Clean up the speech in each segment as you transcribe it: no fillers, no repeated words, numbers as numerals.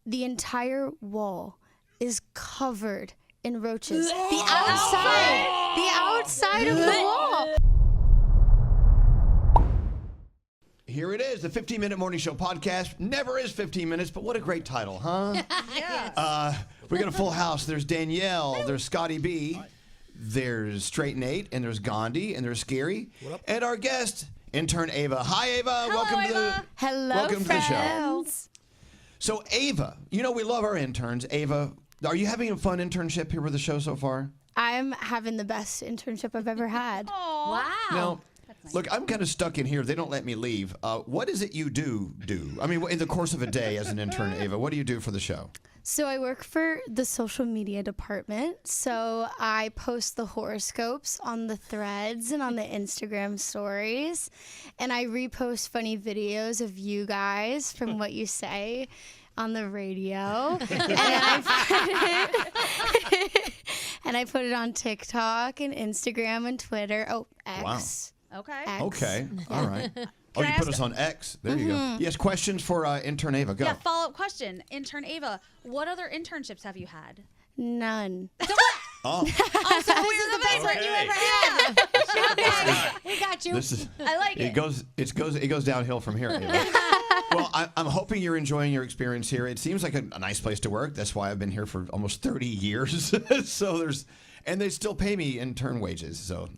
the entire wall is covered in roaches. The outside of the wall. Here it is, the 15-Minute Morning Show podcast. Never is 15 minutes, but what a great title, huh? Yeah. We got a full house. There's Danielle, there's Scotty B, there's Straight Nate, and there's Gandhi, and there's Scary, and our guest, Intern Ava. Hi, Ava. Welcome to the show. So, Ava, you know we love our interns. Ava, are you having a fun internship here with the show so far? I'm having the best internship I've ever had. Wow. Now, look, I'm kind of stuck in here. They don't let me leave. What is it you do? I mean, in the course of a day as an intern, Ava, what do you do for the show? So I work for the social media department. So I post the horoscopes on the threads and on the Instagram stories. And I repost funny videos of you guys from what you say on the radio. And I put it on TikTok and Instagram and Twitter. Oh, X. Wow. Okay. X. Okay. All right. Oh, you put us on X. There you go. Yes, questions for Intern Ava. Go. Yeah, follow-up question. Intern Ava, what other internships have you had? None. Oh. So this is the best one you ever had. Okay. We got you. I like it. It goes downhill from here, Ava. Well, I'm hoping you're enjoying your experience here. It seems like a nice place to work. That's why I've been here for almost 30 years. And they still pay me intern wages. So,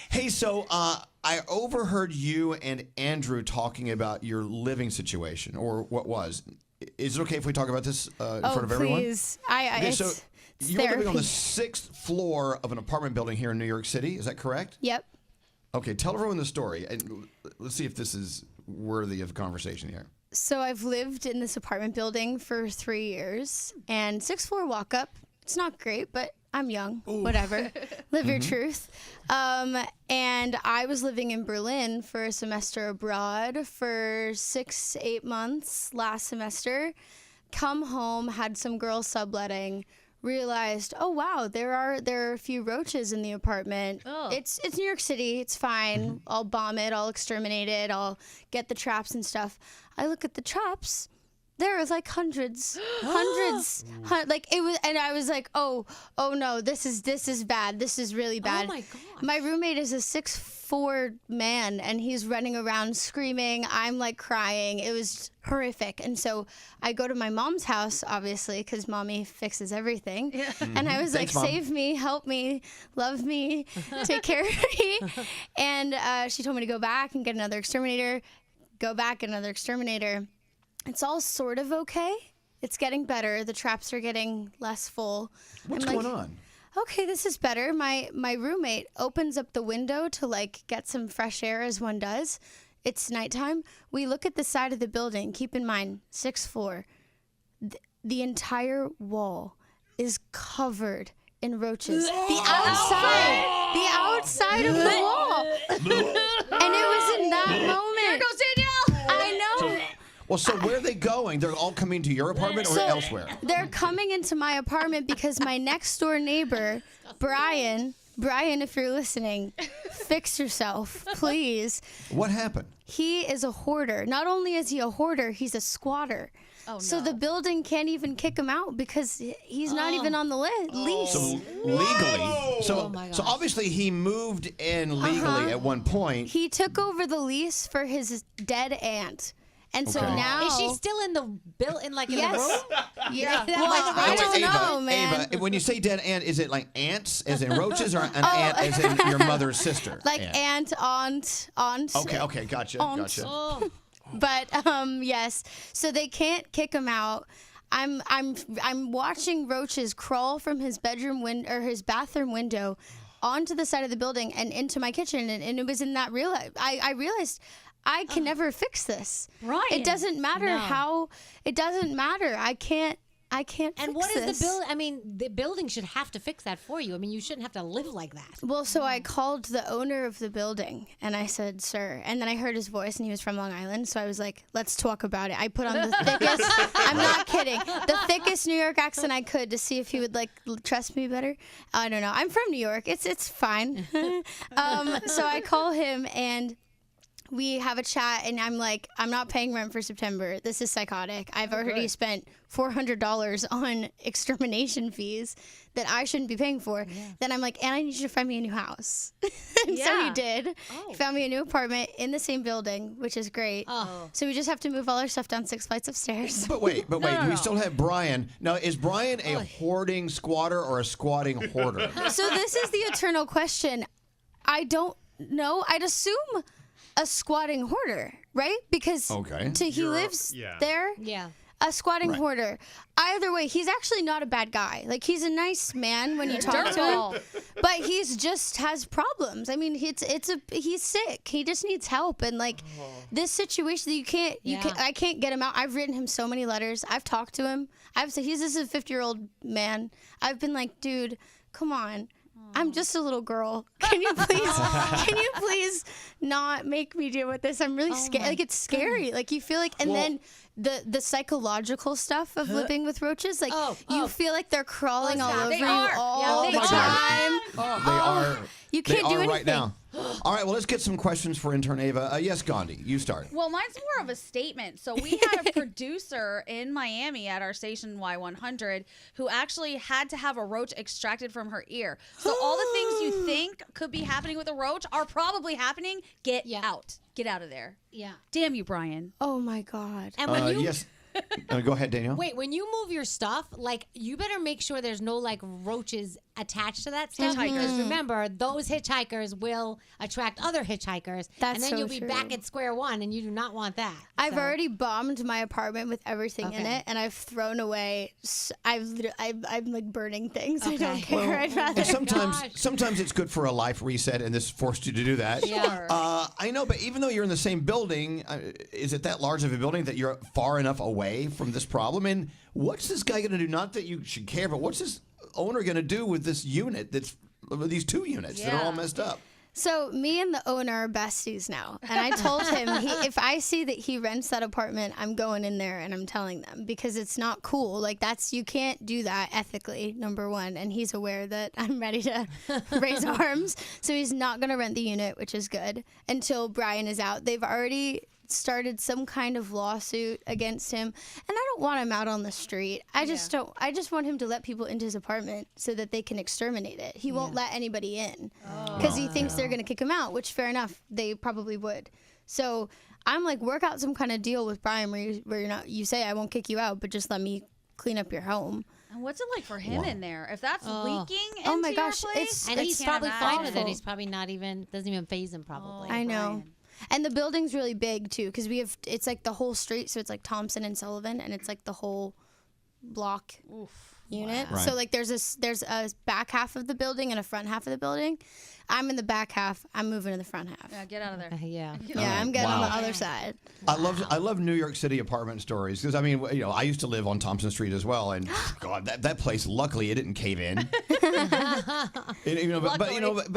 hey, so I overheard you and Andrew talking about your living situation, or what was. Is it okay if we talk about this in front of everyone? Please. Okay, so it's you're living on the therapy. 6th floor of an apartment building here in New York City. Is that correct? Yep. Okay, tell everyone the story, and let's see if this is worthy of conversation here. So I've lived in this apartment building for 3 years, and 6th floor walk up. It's not great, but I'm young. Ooh. Whatever. Live your truth. And I was living in Berlin for a semester abroad for 6-8 months last semester. Come home, had some girls subletting. Realized, oh wow, there are a few roaches in the apartment. Oh. It's New York City. It's fine. I'll bomb it. I'll exterminate it. I'll get the traps and stuff. I look at the traps. There was like hundreds. Like it was, and I was like, oh no, this is bad. This is really bad. Oh my gosh. My roommate is a 6'4" man, and he's running around screaming. I'm like crying. It was horrific. And so I go to my mom's house, obviously, because mommy fixes everything. Yeah. And I was Thanks, like, Mom. save me, help me, love me, take care of me. And she told me to go back and get another exterminator. Go back, another exterminator. It's all sort of okay. It's getting better. The traps are getting less full. What's going on? Okay, this is better. My roommate opens up the window to like get some fresh air, as one does. It's nighttime. We look at the side of the building. Keep in mind, 6th floor. The entire wall is covered in roaches. The outside of the wall. And it was in that moment. Here goes Danielle. I know. Well, so where are they going? They're all coming to your apartment or elsewhere? They're coming into my apartment because my next door neighbor, Brian, if you're listening, fix yourself, please. What happened? He is a hoarder. Not only is he a hoarder, he's a squatter. Oh, no. So the building can't even kick him out because he's not even on the lease. So legally, so obviously he moved in legally at one point. He took over the lease for his dead aunt. And so now... Is she still in the in the room? Yeah. Well, I don't know, man. Ava, when you say dead aunt, is it like ants, as in roaches, or an aunt as in your mother's sister? Like aunt. Okay, gotcha. Oh. But yes, so they can't kick him out. I'm watching roaches crawl from his bedroom window or his bathroom window onto the side of the building and into my kitchen, and it was in that I realized I can never fix this. Right. It doesn't matter how. It doesn't matter. I can't fix this. And what is the building? I mean, the building should have to fix that for you. I mean, you shouldn't have to live like that. Well, so I called the owner of the building and I said, sir, and then I heard his voice and he was from Long Island. So I was like, let's talk about it. I put on the thickest, I'm not kidding, the thickest New York accent I could to see if he would like trust me better. I don't know. I'm from New York. It's fine. So I call him and we have a chat, and I'm like, I'm not paying rent for September. This is psychotic. I've already spent $400 on extermination fees that I shouldn't be paying for. Yeah. Then I'm like, and I need you to find me a new house. And so he did. He found me a new apartment in the same building, which is great. So we just have to move all our stuff down 6 flights of stairs. But wait, we still have Brian. Now, is Brian a hoarding squatter or a squatting hoarder? So this is the eternal question. I don't know. I'd assume a squatting hoarder, right? Because he lives there. Yeah. A squatting hoarder. Either way, he's actually not a bad guy. Like, he's a nice man when you talk to him, but he's just has problems. I mean, he's sick. He just needs help. And like this situation, I can't get him out. I've written him so many letters. I've talked to him. This is a 50-year-old man. I've been like, dude, come on. I'm just a little girl. Can you please not make me deal with this? I'm really scared. Like, it's scary. Like, you feel like, and then the psychological stuff of living with roaches, like you feel like they're crawling all over you all the time. They are. You can't do anything right now. All right, well, let's get some questions for intern Ava. Yes, Gandhi, you start. Well, mine's more of a statement. So we had a producer in Miami at our station Y100 who actually had to have a roach extracted from her ear. So all the things you think could be happening with a roach are probably happening. Get out. Get out of there. Yeah. Damn you, Brian. Oh, my God. And when you... Yes. Go ahead, Danielle. Wait, when you move your stuff, like, you better make sure there's no, like, roaches attached to that stuff. Because remember, those hitchhikers will attract other hitchhikers. And then you'll be back at square one, and you do not want that. I've already bombed my apartment with everything in it, and I've thrown away. I'm like burning things. I don't care. Well, I'd rather. And sometimes it's good for a life reset, and this forced you to do that. Yeah. I know, but even though you're in the same building, is it that large of a building that you're far enough away from this problem? And what's this guy going to do? Not that you should care, but what's this owner going to do with this unit these two units that are all messed up? So me and the owner are besties now. And I told him, if I see that he rents that apartment, I'm going in there and I'm telling them, because it's not cool. Like, you can't do that ethically, number one. And he's aware that I'm ready to raise arms. So he's not going to rent the unit, which is good, until Brian is out. They've already started some kind of lawsuit against him, and I don't want him out on the street. I just want him to let people into his apartment so that they can exterminate it. He won't let anybody in because he thinks they're going to kick him out, which, fair enough, they probably would. So I'm like, work out some kind of deal with Brian where you say, I won't kick you out, but just let me clean up your home. And what's it like for him in there? If that's leaking into my gosh, your place? And he's probably fine with it. He's probably doesn't even faze him probably. I know. Brian. And the building's really big too, because it's like the whole street, so it's like Thompson and Sullivan, and it's like the whole block unit. Wow. So like there's a back half of the building and a front half of the building. I'm in the back half. I'm moving to the front half. Yeah, get out of there. Yeah, I'm getting on the other side. I love New York City apartment stories, because I mean, I used to live on Thompson Street as well, and God, that place, luckily it didn't cave in. But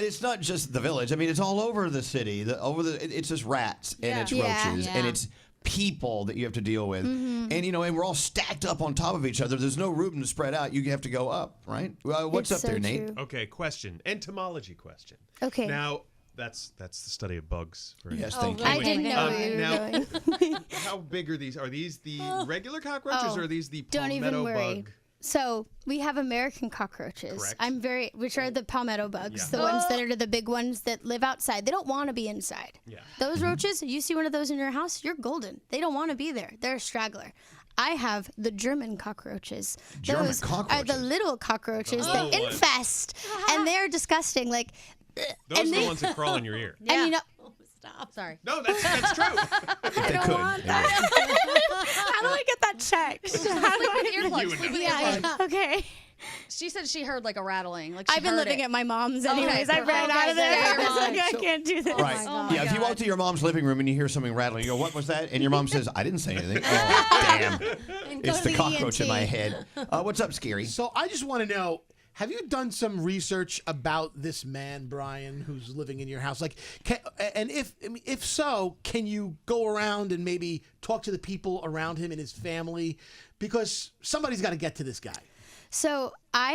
it's not just the Village. I mean, it's all over the city. It's just rats and it's roaches and it's people that you have to deal with, and and we're all stacked up on top of each other. There's no room to spread out. You have to go up, right? What's up there, Nate? Okay, question. Entomology question. Okay. Now, that's the study of bugs. Yes, thank you. I didn't know where you were going. How big are these? Are these the regular cockroaches or are these the don't palmetto even worry. bug? So we have American cockroaches. Correct. Which are the palmetto bugs, the ones that are the big ones that live outside. They don't want to be inside. Yeah. Those roaches, you see one of those in your house, you're golden. They don't want to be there. They're a straggler. I have the German cockroaches. Those are the little cockroaches that infest, and they're disgusting. Like, those are the ones that crawl in your ear. Yeah. I mean, Stop. Sorry. No, that's true. I don't want that. How do I get that checked? How do I Okay. She said she heard like a rattling. Like I've been living at my mom's anyways. I ran out of there. I was like, I can't do this. Right. Yeah, if you walk to your mom's living room and you hear something rattling, you go, what was that? And your mom says, I didn't say anything. Oh, damn. It's the cockroach in my head. What's up, Scary? So I just want to know, have you done some research about this man, Brian, who's living in your house? Like, if so, can you go around and maybe talk to the people around him and his family? Because somebody's got to get to this guy. So I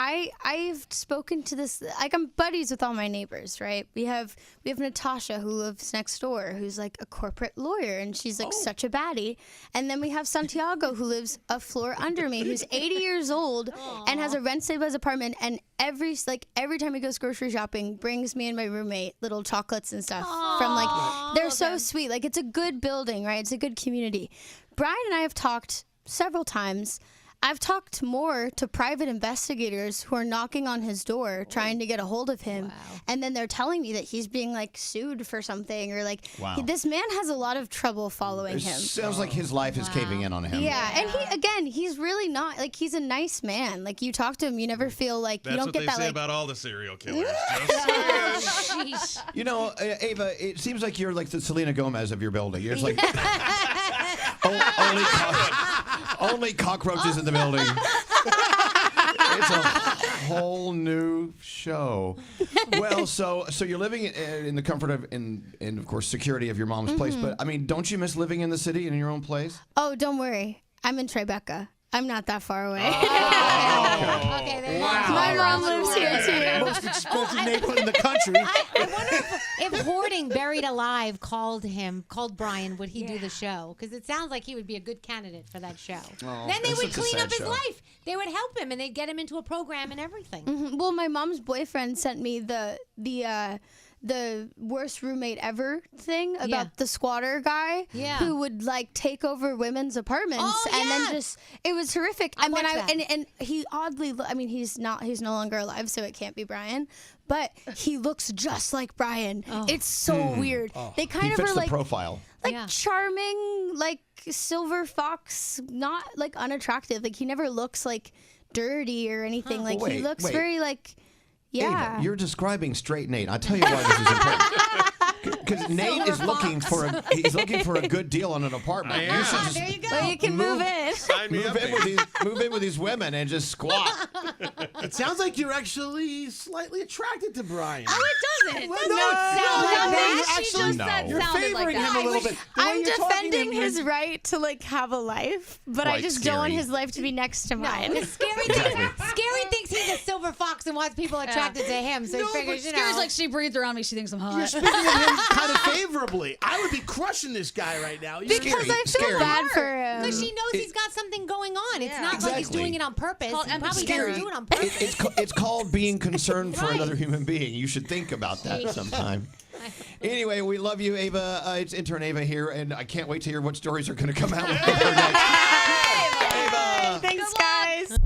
I've spoken to this, like, I'm buddies with all my neighbors, right? We have Natasha, who lives next door, who's like a corporate lawyer, and she's like such a baddie. And then we have Santiago, who lives a floor under me, who's 80 years old and has a rent-stabilized apartment, and every time he goes grocery shopping, brings me and my roommate little chocolates and stuff from like, they're so sweet. Like, it's a good building, right? It's a good community. Brian and I have talked several times. I've talked more to private investigators who are knocking on his door trying to get a hold of him. Wow. And then they're telling me that he's being like sued for something, or like this man has a lot of trouble following him. Sounds like his life is caving in on him. Yeah, and he's really not, like, he's a nice man. Like, you talk to him, you never feel like you don't get that. That's what they say about all the serial killers. You know, Ava, it seems like you're like the Selena Gomez of your building. You're just like only cockroaches in the building. It's a whole new show. Well, so you're living in the comfort of, and of course, security of your mom's place. But I mean, don't you miss living in the city and in your own place? Oh, don't worry. I'm in Tribeca. I'm not that far away. Okay, there you go. My mom lives here too. Most expensive neighborhood in the country. I wonder if Hoarding Buried Alive called Brian, would he do the show? Because it sounds like he would be a good candidate for that show. Then they would clean up his life. They would help him, and they'd get him into a program and everything. Mm-hmm. Well, my mom's boyfriend sent me the worst roommate ever thing about the squatter guy who would like take over women's apartments and then just, it was horrific. And he oddly, I mean, he's no longer alive, so it can't be Brian, but he looks just like Brian. It's so weird. They kind of fits are the like profile. Like charming, like silver fox, not like unattractive. Like, he never looks like dirty or anything. Like, he looks very like. Yeah. Ava, you're describing straight Nate. I'll tell you why this is important. Because Nate is looking for a good deal on an apartment. You should just there you go. Well, you can move in. Move in with these women and just squat. It sounds like you're actually slightly attracted to Brian. Oh, it doesn't. Well, You're favoring him a little bit. I'm defending his right to like have a life, but I just don't want his life to be next to mine. Scary thinks he's a silver fox and wants people attracted to him, so he figures, Scary's like, she breathes around me, she thinks I'm hot. You're speaking of him kind of favorably. I would be crushing this guy right now. Because I feel bad for him. Because she knows he's got something going on. It's not like he's doing it on purpose. He probably doesn't do it on purpose. It's called being concerned for another human being. You should think about that sometime. Anyway, we love you, Ava. It's Intern Ava here, and I can't wait to hear what stories are going to come out with her next. Ava! Thanks, guys.